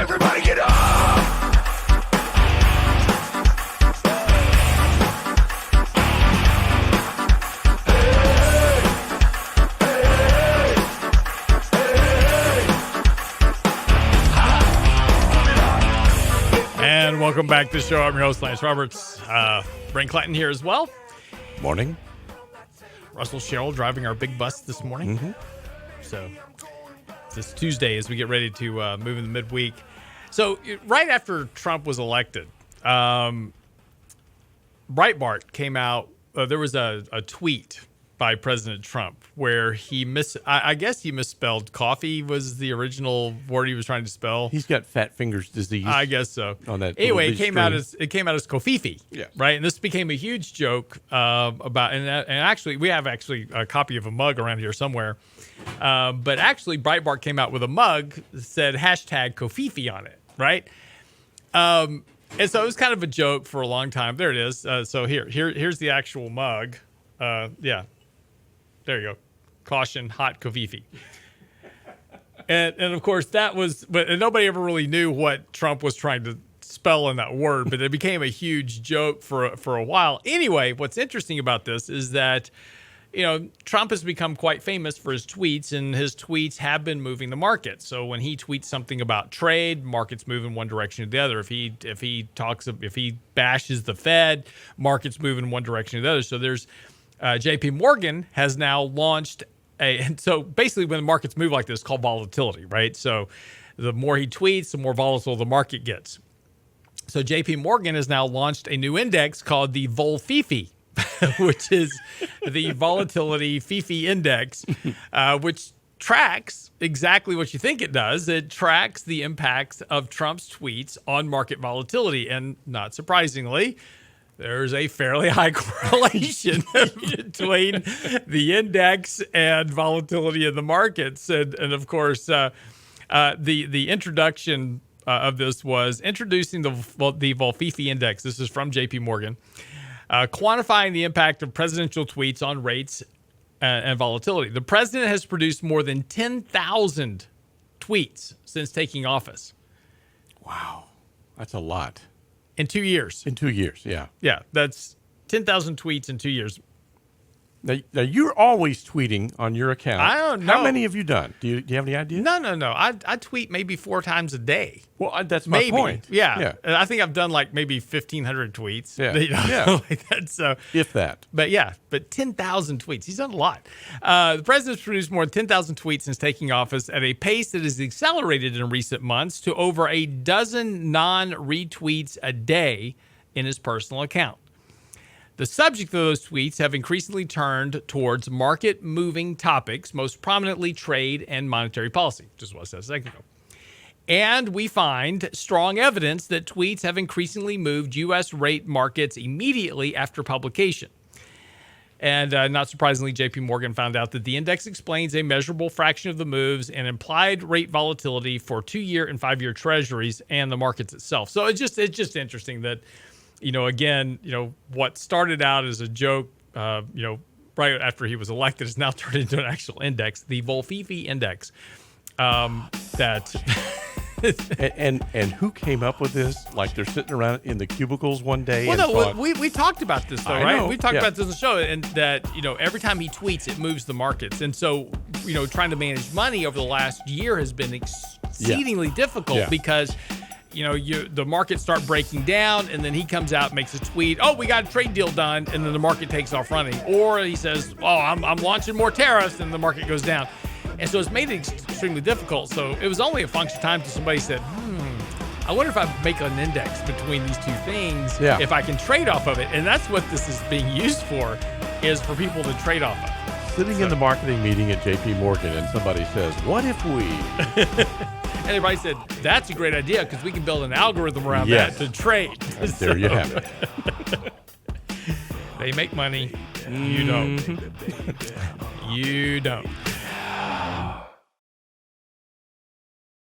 Everybody get up! And welcome back to the show. I'm your host, Lance Roberts. Brent Clanton here as well. Morning. Russell Sherrill driving our big bus this morning. Mm-hmm. So this Tuesday as we get ready to move in the midweek. So right after Trump was elected, Breitbart came out. There was a tweet by President Trump where I guess he misspelled coffee was the original word he was trying to spell. He's got fat fingers disease. I guess so. On that anyway, it stream. came out as Kofifi. Yeah. Right, and this became a huge joke about. And actually, we have a copy of a mug around here somewhere. But actually, Breitbart came out with a mug that said hashtag Kofifi on it. Right. And so it was kind of a joke for a long time. There it is. So here's the actual mug. Yeah. There you go. Caution, hot Kofifi. And of course that was, but nobody ever really knew what Trump was trying to spell in that word, but it became a huge joke for a while. Anyway, what's interesting about this is that, Trump has become quite famous for his tweets, and his tweets have been moving the market. So when he tweets something about trade, markets move in one direction or the other. If he bashes the Fed, markets move in one direction or the other. So there's JP Morgan has now launched so basically when the markets move like this, it's called volatility, right? So the more he tweets, the more volatile the market gets. So JP Morgan has now launched a new index called the Volfefe, which is the Volatility Fifi Index, which tracks exactly what you think it does. It tracks the impacts of Trump's tweets on market volatility. And not surprisingly, there's a fairly high correlation between the index and volatility in the markets. And of course, the introduction of this was introducing the Volfefe Index. This is from JP Morgan, quantifying the impact of presidential tweets on rates and volatility. The president has produced more than 10,000 tweets since taking office. Wow. That's a lot. In 2 years. In 2 years, yeah. Yeah, that's 10,000 tweets in 2 years. Now you're always tweeting on your account. I don't know. How many have you done? Do you have any idea? No. I tweet maybe 4 times a day. Well, that's my point. Yeah. And I think I've done like maybe 1,500 tweets. Yeah. Yeah. Like that, so, if that. But 10,000 tweets. He's done a lot. The president's produced more than 10,000 tweets since taking office at a pace that has accelerated in recent months to over a dozen non-retweets a day in his personal account. The subject of those tweets have increasingly turned towards market-moving topics, most prominently trade and monetary policy, which is what I said a second ago. And we find strong evidence that tweets have increasingly moved U.S. rate markets immediately after publication. And not surprisingly, JP Morgan found out that the index explains a measurable fraction of the moves and implied rate volatility for 2-year and 5-year treasuries and the markets itself. So it's just interesting that, again, what started out as a joke, right after he was elected is now turned into an actual index, the Volfefe Index. That and who came up with this? Like they're sitting around in the cubicles one day. Well, and no, thought, we talked about this though, I right? know, We talked yeah. about this on the show, and that every time he tweets, it moves the markets, and so trying to manage money over the last year has been exceedingly difficult because. The markets start breaking down, and then he comes out and makes a tweet. Oh, we got a trade deal done, and then the market takes off running. Or he says, "Oh, I'm launching more tariffs," and the market goes down. And so it's made it extremely difficult. So it was only a function of time till somebody said, I wonder if I make an index between these two things, if I can trade off of it. And that's what this is being used for, is for people to trade off of. Sitting in the marketing meeting at JP Morgan, and somebody says, "What if we?" And everybody said, that's a great idea because we can build an algorithm around that to trade. And there you have it. They make money. You don't. You don't.